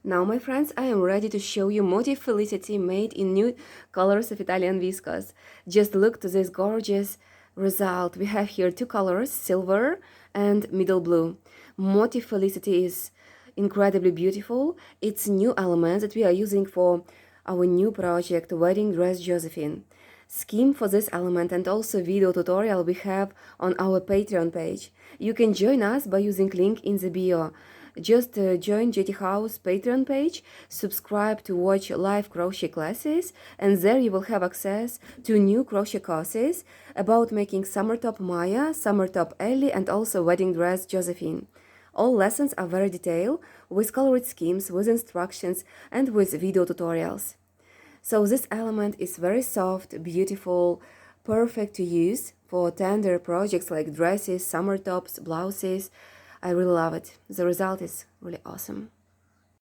Now, my friends, I am ready to show you Motif Felicity made in nude colors of Italian viscose. Just look to this gorgeous result. We have here two colors, silver and middle blue. Motif Felicity is incredibly beautiful. It's new element that we are using for our new project, Wedding Dress Josephine. Scheme for this element and also video tutorial we have on our Patreon page. You can join us by using link in the bio. Just join JThouse Patreon page, subscribe to watch live crochet classes, and there you will have access to new crochet courses about making summer top Maya, summer top Ellie, and also wedding dress Josephine. All lessons are very detailed, with colored schemes, with instructions, and with video tutorials. So this element is very soft, beautiful, perfect to use for tender projects like dresses, summer tops, blouses. I really love it. The result is really awesome.